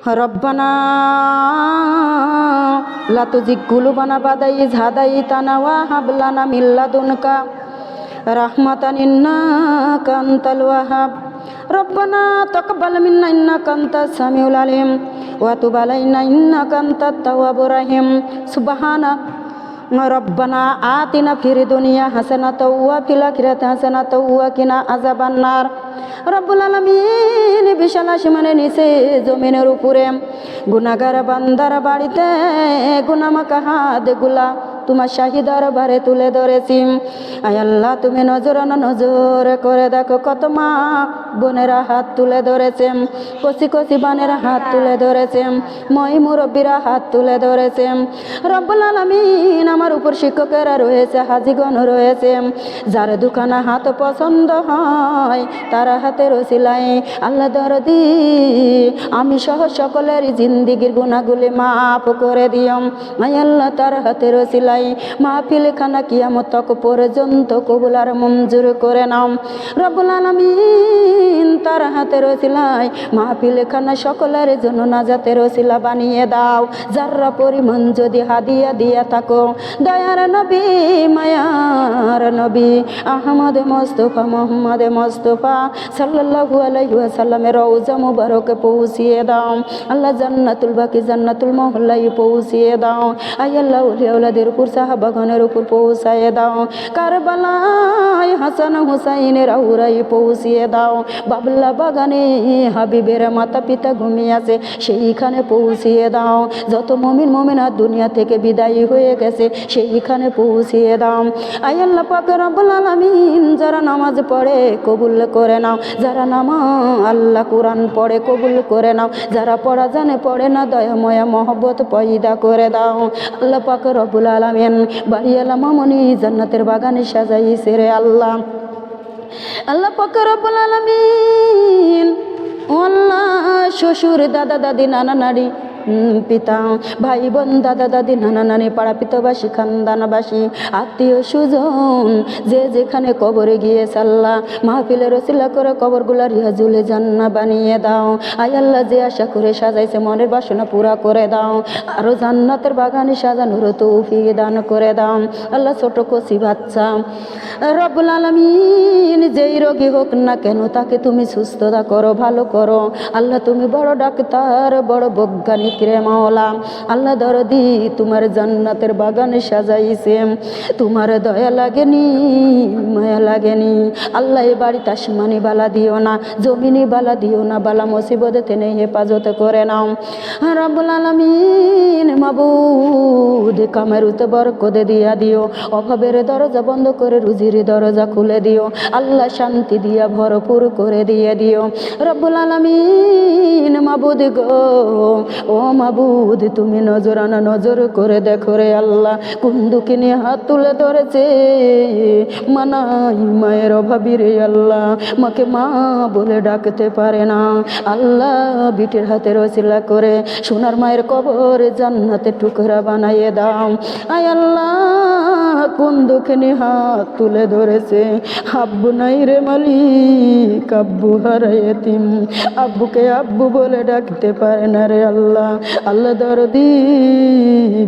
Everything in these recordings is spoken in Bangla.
রব্বানা লা তুজিগ কুলুবানা বাদা ইয হাদাইতানা ওয়া হাব লানা মিন লাদুনকা রাহমাতান ইন্নাকা আনতাল ওয়াহ্হাব রব্বানা তাকাব্বাল মিন্না ইন্নাকা আনতাস সামিউল আলিম ওয়া তুব আলাইনা ইন্নাকা আনতাত তাওয়াবুর রহিম সুবহানা রব্বানা আতিনা ফিদ দুনিয়া হাসানাতাও ওয়া ফিল আখিরাতি হাসানাতাও ওয়া কিনা আযাবান নার। রব্বুল আলামিন বিশাল আসমানের নিচে জমিনের উপরে গুনাহগার বান্দার বাড়িতে গুনাহমাখা হাতগুলা তোমার শাহী দরবারে তুলে ধরেছি। আয় আল্লাহ, তুমি নজর করে দেখো, কত মা বোনেরা হাত তুলে ধরেছে, কচি কচি বানেরা হাত তুলে ধরেছে, মই মুরব্বীরা হাত তুলে ধরেছে। রব্বুল আলামিন আমার উপর শিক্ষকেরা রয়েছে, হাজিগণ রয়েছে, যার দুখানা হাত পছন্দ হয় তারা হাতের ওসিলায় আল্লাহ দরদি আমি সহ সকলের জিন্দিগির গুনাহগুলি মাফ করে দিও। আয় আল্লাহ, তার হাতের ওসিলায় মাহফিল খানা কিয়ামত তক পর্যন্ত কবুল আর মঞ্জুর করে নাও। রব্বুল আলামিন তার হাতের ওসিলায় মাহফিল খানা সকলের জন্য নাজাতের ওসিলা বানিয়ে দাও। যারা পরিমাণ যদি হাদিয়া দিয়া থাকো, দয়ার নবী মায়ার নবী আহমদ মোস্তফা মোহাম্মদ মোস্তফা সাল্লাল্লাহু আলাইহি ওয়াসাল্লামের রওজা মুবারকে পৌঁছিয়ে দাও। আল্লাহ জান্নাতুল বাকি জান্নাতুল মহল্লায় পৌঁছিয়ে দাও। আয় আল্লাহ, ওলিয়াউলাদের উপর সাহাবাগণের উপর পৌঁছায় দাও। কারবালায় হাসান হুসাইনের আউরাই পৌঁছিয়ে দাও। বাবলা বাগানে হাবিবের মাতা পিতা ঘুমিয়ে আছে, সেইখানে পৌঁছিয়ে দাও। যত মুমিন মুমিনাত দুনিয়া থেকে বিদায়ী হয়ে গেছে, সেইখানে পৌঁছিয়ে দাও। আয় আল্লাহ পাক রব্বুল আলামিন যারা নামাজ পড়ে কবুল করে নাও, যারা আল্লাহ কোরআন পড়ে কবুল করে নাও, যারা পড়া জানে পড়ে না দয়াময়া মহব্বত পয়দা করে দাও। আল্লাহ পাক রব্বুল আলামিন বাড়িওয়ালা মামনি জান্নাতের বাগানে সাজাইছে রে আল্লাহ। আল্লাহ পাক রব্বুল আলামিন আল্লাহ শ্বশুর দাদা দাদি নানা নারী পিতা ভাই বোন দাদা দাদি নানা নানি পাড়া পিতবাসী খানদানবাসী আত্মীয় সুজন যে যেখানে কবরে গিয়েছে আল্লাহ মাহফিলের ওসিলা করে কবরগুলা রিয়াজুলে জান্নাত বানিয়ে দাও। আয় আল্লাহ, যে আশা করে সাজাইছে মনের বাসনা পুরা করে দাও, আরো জান্নাতের বাগানে সাজানোর তৌফিক দান করে দাও। আল্লাহ, ছোট কচি বাচ্চা রব্বুল আলামিন যেই রোগী হোক না কেন তাকে তুমি সুস্থতা করো, ভালো করো। আল্লাহ, তুমি বড় ডাক্তার, বড় বৈজ্ঞানিক রে মাওলা। আল্লাহ দরদি তোমার জান্নাতের বাগানে সাজাইছে, তোমার দয়া লাগেনি মায়া লাগেনি। আল্লাহ, এই বাড়িতে আসমানি বালা দিও না, জমিনি বালা দিও না, বালা মুসিবত থেকে হেফাজত করে নাও রব্বুল আলামিন। মাবুদ কামের উতে বরকত দিয়া দিও, অভাবের দরজা বন্ধ করে রুজির দরজা খুলে দিও। আল্লাহ, শান্তি দিয়া ভরপুর করে দিয়ে দিও রব্বুল আলামিন। মাবুদ গো, ও মাবুদ, তুমি নজরানা নজর করে দেখো রে আল্লাহ, কোন দুঃখিনী হাত তুলে ধরেছে মানাই মায়ের অভাবী রে আল্লাহ, মাকে মা বলে ডাকতে পারে না। আল্লাহ, বিটির হাতের ওসিলা করে সোনার মায়ের কবর জান্নাতের টুকরা বানাইয়ে দাও। আয় আল্লাহ, কোন দুঃখিনী হাত তুলে ধরেছে আব্বু নাই রে মালিক, আব্বু হারায় এতিম, আব্বুকে আব্বু বলে ডাকতে পারে না রে আল্লাহ। আল্লাহ দরদি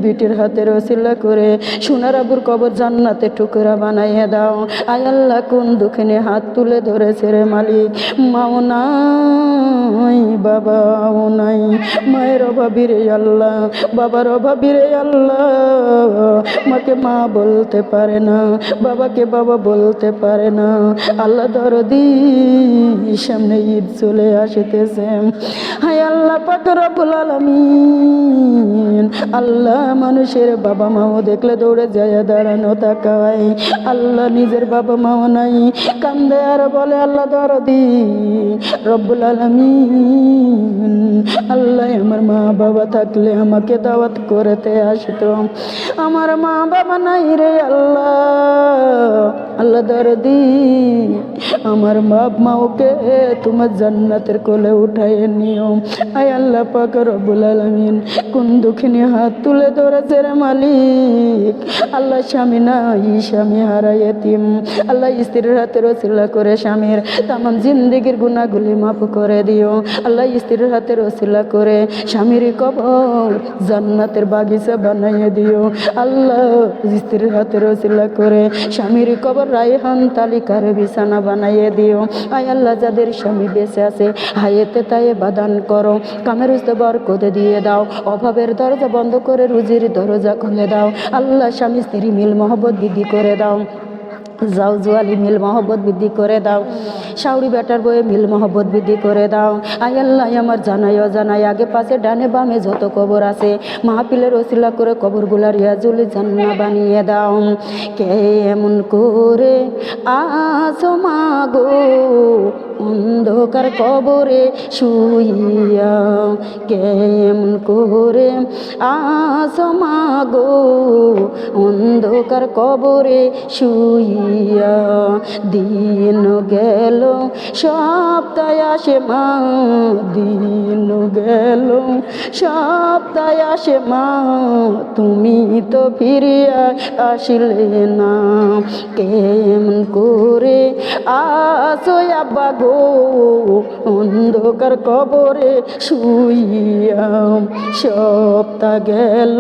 বিটির হাতের ওসিলা করে সোনার আব্বুর কবর জান্নাতে টুকরা বানাইয়ে দাও। আয় আল্লাহ, কোন দুঃখিনী হাত তুলে ধরেছে রে মালিক, মাও নাই বাবাও নাই, মায়ের অভাবী রে আল্লাহ, বাবার অভাবী রে আল্লাহ, মাকে মা বলতে পারে না, বাবাকে বাবা বলতে পারে না। আল্লাহ দরদি সামনে ঈদ চলে আসিতেছে, হায় আল্লাহ পাক রব্বুল আলামিন। আল্লাহ, মানুষের বাবা মাও দেখলে দৌড়ে যায় দাঁড়ানো তাকায়, আল্লাহ নিজের বাবা মাও নাই, কান্দে আর বলে আল্লাহ দরদি রব্বুল আলামিন। আল্লাহ, আমার মা বাবা থাকলে আমাকে দাওয়াত করতে আসতো, আমার মা বাবা নাই রে আল্লাহ। আল্লাহ দরদি আমার বাপ মাওকে তোমার জান্নাতের কোলে উঠাইয়ে নিও। আয় আল্লাহ পাক রব্বুল আলামিন কোন দুঃখিনী হাত তুলে ধরেছে রে মালিক। আল্লাহ স্বামী নাই, স্বামী হারা এতিম, আল্লাহ স্ত্রীর হাতের ওসিলা করে স্বামীর তামাম জিন্দেগির গুনাহগুলি মাফ করে দিও। আল্লাহ স্ত্রীর হাতের ওসিলা করে স্বামীর কবর জান্নাতের বাগিচা বানাইয়ে দিও। আল্লাহ স্ত্রীর হাতের ওসিলা করে স্বামীর কবর রায়হান তালিকার বিছানা বানাইয়ে দিও। আয় আল্লাহ যাদের স্বামী বেঁচে আছে হায়েতে তায়ে বাদান করো, কামের উস্তে বরকত দিয়ে দাও, অভাবের দরজা বন্ধ করে রুজির দরজা খুলে দাও। আল্লাহ স্বামী স্ত্রী মিল মহব্বত বৃদ্ধি করে দাও, যাও জুয়ালি মিল মহব্বত বৃদ্ধি করে দাও, শাউরি বেটার বয়ে মিল মহব্বত বৃদ্ধি করে দাও। আয় আল্লাহ আমার জানাই অজানাই আগে পাশে ডানে বামে যত কবর আছে মাহফিলের ওসিলা করে কবরগুলা রিয়াজুল জান্নাহ বানিয়ে দাও। কে এমন করে আসো মাগো অন্ধকার কবরে শুইয়া, কে এমন করে আসো মাগো অন্ধকার কবরে শুইয়া, দিন গেল সপ্তাহ আসে মা, দিন গেল সপ্তাহ আসে মা, তুমি তো ফিরিয়া আসলে না। কেমন করে আসো আব্বা গো অন্ধকার কবরে শুইয়া, সপ্তাহ গেল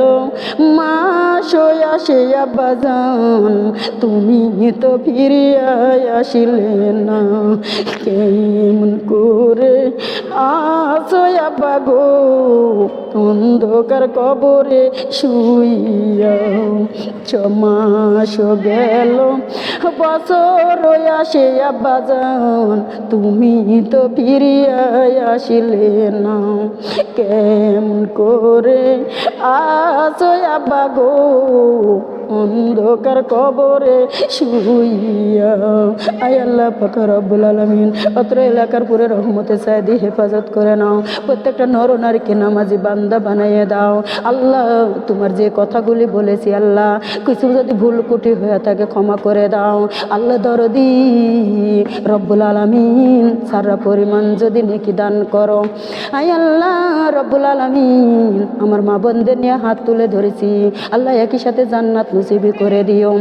মাস আসে আব্বা জান, তুমি তো ফিরিয়া আসিলে না। কেমন করে আসো আব্বা গো অন্ধকার কবরে শুইয়া, ছমাস গেল বছর আসে আব্বা জান, তুমি তো ফিরিয়া আসিলে না। কেমন করে আসো আব্বা গো অন্ধকার কবরে শুইয়া। আয় আল্লাহ পাক রব্বুল আলামিন অত্র এলাকার পুরে রহমতে সাইদি হেফাজত করে নাও, প্রত্যেকটা নর নারীকে নামাজি বান্দা বানাইয়ে দাও। আল্লাহ তোমার যে কথাগুলি বলেছি আল্লাহ কিছু যদি ভুল কুটি হয়ে থাকে ক্ষমা করে দাও। আল্লাহ দরদি রব্বুল আলামিন সারা পরিমাণ যদি নেকি দান করো। আয় আল্লাহ রব্বুল আলামিন আমার মা বোনদের নিয়ে হাত তুলে ধরেছি আল্লাহ একই সাথে জান্নাত নসিব করে দিও।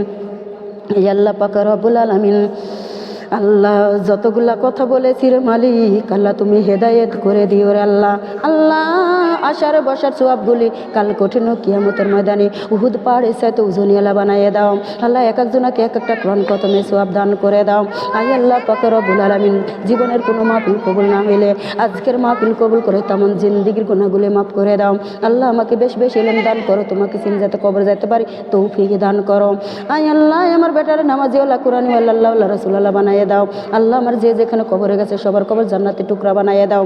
এই আল্লাহ পাক রব্বুল আলামিন আল্লাহ যতগুলা কথা বলেছি রে মালিক আল্লাহ তুমি হেদায়েত করে দিও রে আল্লাহ। আল্লাহ আশারে বসার সওয়াবগুলি কাল কঠিন কিয়ামতের ময়দানে উহুদ পাহাড়ে সাথে ওজনিয়ালা বানাইয়ে দাও। আল্লাহ এক একজনকে এক একটা কোরআন খতমে সওয়াব দান করে দাও। আয় আল্লাহ পাক রব্বুল আলামিন জীবনের কোনো মাহফিল কবুল না হইলে আজকের মাহফিল কবুল করে তেমন জিন্দেগির গুনাহগুলি মাফ করে দাও। আল্লাহ আমাকে বেশ বেশ ইলম দান করো, তোমাকে চিন যাতে কবর যাইতে পারি তৌফিক দান করো। আয় আল্লাহ আমার বেটারে নামাজিওয়ালা কুরআনিওয়ালা আল্লাহ রাসূলুল্লাহ বানাইয়ে দাও। আল্লাহ আমার যে যেখানে কবরে গেছে সবার কবর জান্নাতের টুকরা বানাইয়ে দাও।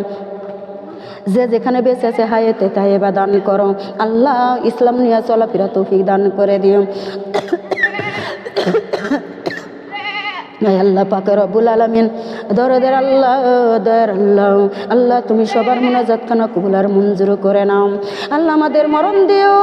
যে যেখানে বেঁচে আছে হায়াতে তাইবা দান করো। আল্লাহ ইসলাম নিয়ে চলাফেরা তৌফিক দান করে দিও। আল্লাহ পাক রব্বুল আলামিন দরদের আল্লাহ দয়ার আল্লাহ আল্লাহ তুমি সবার মুনাজাতখানা কবুল আর মঞ্জুর করে নাও। আল্লাহ আমাদের মরণ দিও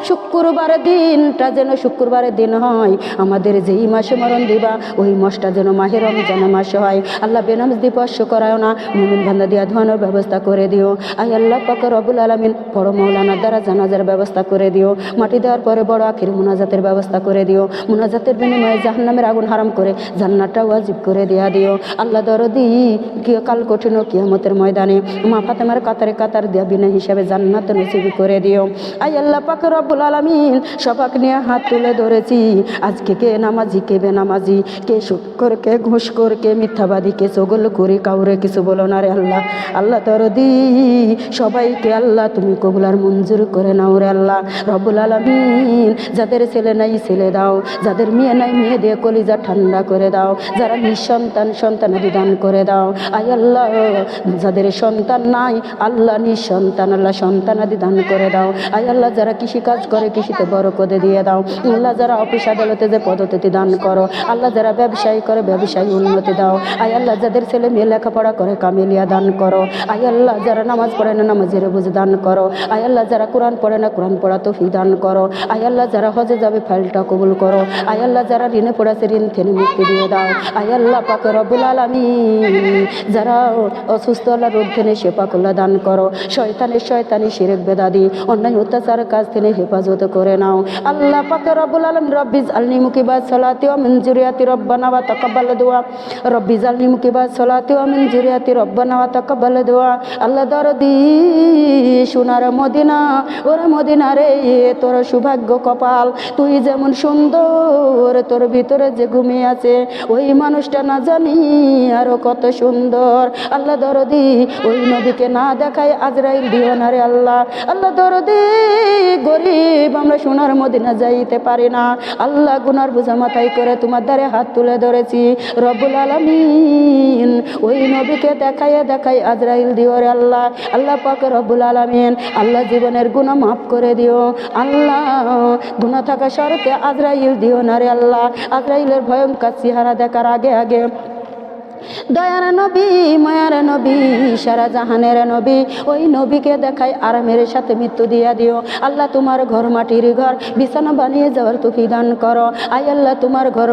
শুক্রবারের দিনটা যেন শুক্রবারের দিন হয়, আমাদের যেই মাসে মরণ দিবা ওই মাসটা যেন মাহে রমজান মাস হয়। আল্লাহ বেনামাজ দিবস করায় না, মুমিন বান্দা দিয়া ধোয়ানোর ব্যবস্থা করে দিও। আয় আল্লাহ পাক রব্বুল আলামিন বড় মাওলানার দ্বারা জানাজার ব্যবস্থা করে দিও। মাটি দেওয়ার পরে বড় আখির মুনাজাতের ব্যবস্থা করে দিও। মুনাজাতের বিনিময়ে জাহান্নামের আগুন হারাম করে জান্নাতটা ওয়াজিব করে দিয়া দিও। আল্লাহ দরদি কাল কঠিন কিয়ামতের ময়দানে মা ফাতেমার কাতারে কাতার দিয়া বিনা হিসাবে জান্নাত নসিব করে দিও। আয় আল্লাহ পাক রব্বুল আলামিন সবাক নিয়ে হাত তুলে ধরেছি আজকে কে নামাজি কে বেনামাজি, কে সুদখোর কে ঘুষখোর কে মিথ্যাবাদী কে চগল করি কাউরে কিছু বলো না রে আল্লাহ। আল্লাহ দরদি সবাইকে আল্লাহ তুমি কবুল আর মঞ্জুর করে নাও রে আল্লাহ রব্বুল আলামিন। যাদের ছেলে নাই ছেলে দাও, যাদের মেয়ে নাই মেয়ে দিয়ে কলিজা ঠান্ডা করে দাও, যারা নিঃসন্তান সন্তানাদি দান করে দাও। আয় আল্লাহ যাদের সন্তান নাই আল্লাহ নিঃসন্তান আল্লাহ সন্তানাদি দান করে দাও। আয় আল্লাহ যারা কৃষিকাজ করে কৃষিতে বরকত দিয়ে দাও। আল্লাহ যারা অফিস আদালতে যে পদ্ধতি দান করো। আল্লাহ যারা ব্যবসায়ী করে ব্যবসায়ী উন্নতি দাও। আয় আল্লাহ যাদের ছেলে মেয়ে লেখাপড়া করে কামিলিয়া দান করো। আয় আল্লাহ যারা নামাজ পড়ে না নামাজের বুঝ দান করো। আয় আল্লাহ যারা কোরআন পড়ে না কোরআন পড়া তৌফিক দান করো। আয় আল্লাহ যারা হজে যাবে ফাইলটা কবুল করো। আয় আল্লাহ যারা ঋণে পড়েছে ঋণ থেকে মুক্তি দিয়ে দাও। আয় আল্লাহ পাক রব্বুল আলামিন যারা অসুস্থ আল্লাহ রোগ থেকে শেফা কল্লা দান করো। শয়তানি শিরক বেদাদি অন্যায় অত্যাচার কাজ থেকে হেফাজত করে নাও। আল্লাহ পাক রব্বুল আলামিন রব্বি জালনি মুকিবাত সালাতি ওয়া মিন যুরিয়াতি রব্বানা ওয়া তাকাব্বাল দুআ রব্বি জালনি মুকিবাত সালাতি ওয়া মিন যুরিয়াতি রব্বানা ওয়া তাকাব্বাল দুআ। আল্লাহ দরদি সোনার মদিনা ওরে মদিনা রে তোর সৌভাগ্য কপাল তুই যেমন সুন্দর তোর ভিতরে যে ঘুমিয়ে আছে ওই মানুষটা না জানি আরো কত সুন্দর। আল্লাহ দরদি ওই নবীকে না দেখায় আজরাইল দিও না রে আল্লাহ। আল্লাহ দরদি গরিব আমরা সোনার মদিনা যাইতে পারি না। আল্লাহ গুনার বোঝা মাথায় করে তোমার দ্বারে হাত তুলে ধরেছি রব্বুল আলামিন ওই নবীকে দেখায় আজরাইল দিও রে আল্লাহ। আল্লাহ পাক রব্বুল আলামিন আল্লাহ জীবনের গুনাহ মাফ করে দিও। আল্লাহ গুনাহ থাকা শর্তে আজরাইল দিও না রে আল্লাহ। আজরাইলের ভয়ঙ্কর চেহারা দেখার আগে দয়ার নবী মায়ার নবী সারা জাহানের নবী ওই নবীকে দেখায় আরামের সাথে মৃত্যু দিয়া দিও। আল্লাহ তোমার ঘর মাটির ঘর বিছানা বানিয়ে যাওয়ার তৌফিক দান করো। আয় আল্লাহ তোমার ঘর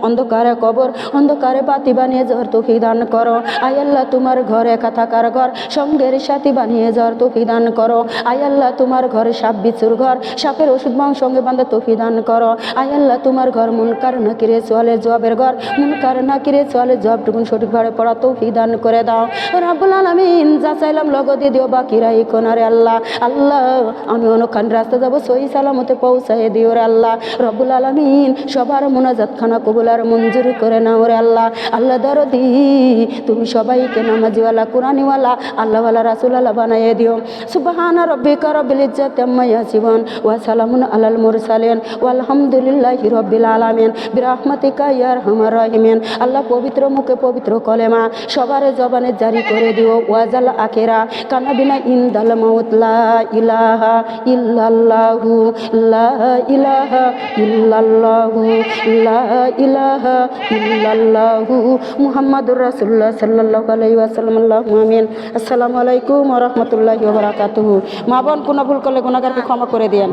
অন্ধকারে কবর অন্ধকারে বাতি বানিয়ে যাওয়ার তৌফিক দান করো। আয় আল্লাহ তোমার ঘর একা থাকার ঘর সঙ্গের সাথী বানিয়ে যাওয়ার তৌফিক দান করো। আয় আল্লাহ তোমার ঘরে সাপ বিচ্ছুর ঘর সাপের ওষুধ মাংস সঙ্গে বান্ধা তৌফিক দান করো। আয় আল্লাহ তোমার ঘর মুনকার নাকিরে সোয়ালে জবাবের ঘর মুনকার নাকিরে সোয়ালে জবাবটুকুন সঠিকভাবে পড়া তৌফিক দান করে দাও রব্বুল আলামিন। যা চাইলাম লগতে দিও বাকি রাখো না রে আল্লাহ। আল্লাহ আমি অনেকখান রাস্তা যাবো সহি সালামতে পৌঁছায় দিও রে আল্লাহ। রব্বুল আলামিন সবার মুনাজাত খানা কবুল আর মঞ্জুর করে নাও রে আল্লাহ। আল্লাহ দরদি তুমি সবাইকে নামাজিওয়ালা কোরআনিওয়ালা আল্লাহওয়ালা রাসূলওয়ালা বানাইয়ে দিও। সুবহানা রাব্বিকা রাব্বিল ইজ্জাতি আম্মা ইয়াসিফুন ওয়া সালামুন আলাল মুরসালিন ওয়ালহামদুলিল্লাহি রাব্বিল আলামিন বিরহমাতিকা ইয়া আরহামার রাহিমিন। আল্লাহ পবিত্র মুখে পবিত্র কলেমা সবার জবানে জারি করে দিও। ওয়াজাল আখিরা কানাবিনা ইনদাল মাউত লা ইলাহা ইল্লাল্লাহু লা ইলাহা ইল্লাল্লাহু লা ইলাহা ইল্লাল্লাহু মুহাম্মাদুর রাসূলুল্লাহ সাল্লাল্লাহু আলাইহি ওয়াসাল্লাম। আল্লাহুম্মা আমিন। আসসালামু আলাইকুম ওয়া রাহমাতুল্লাহি ওয়া বারাকাতুহু। মা বোন কোনো ভুল করলে গুনাহগারকে ক্ষমা করে দেন।